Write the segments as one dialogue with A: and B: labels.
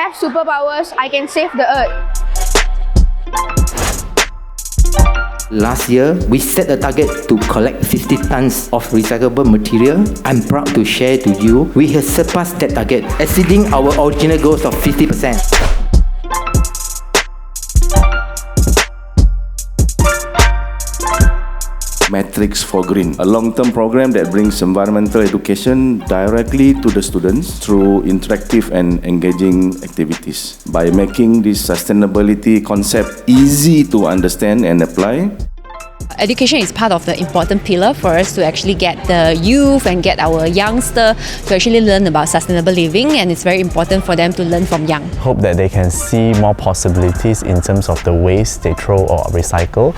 A: have superpowers, I can save the earth.
B: Last year, we set a target to collect 50 tons of recyclable material. I'm proud to share to you, we have surpassed that target, exceeding our original goals of 50%.
C: Matrix for Green, a long-term program that brings environmental education directly to the students through interactive and engaging activities. By making this sustainability concept easy to understand and apply,
D: education is part of the important pillar for us to actually get the youth and get our youngster to actually learn about sustainable living, and it's very important for them to learn from young.
E: Hope that they can see more possibilities in terms of the waste they throw or recycle.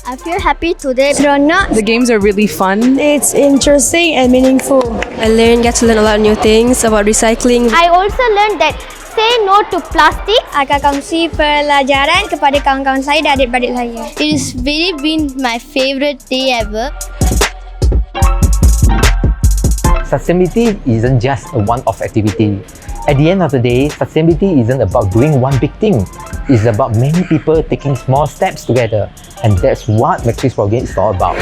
F: I feel happy today. Seronok.
G: The games are really fun.
H: It's interesting and meaningful.
I: I get to learn a lot of new things about recycling.
F: I also learned that say no to plastic.
H: Akan kongsi pelajaran kepada kawan-kawan saya dan adik-beradik saya.
F: It has really been my favorite day ever.
J: Sustainability isn't just a one-off activity. At the end of the day, sustainability isn't about doing one big thing. It's about many people taking small steps together. And that's what Matrix for Green is all about.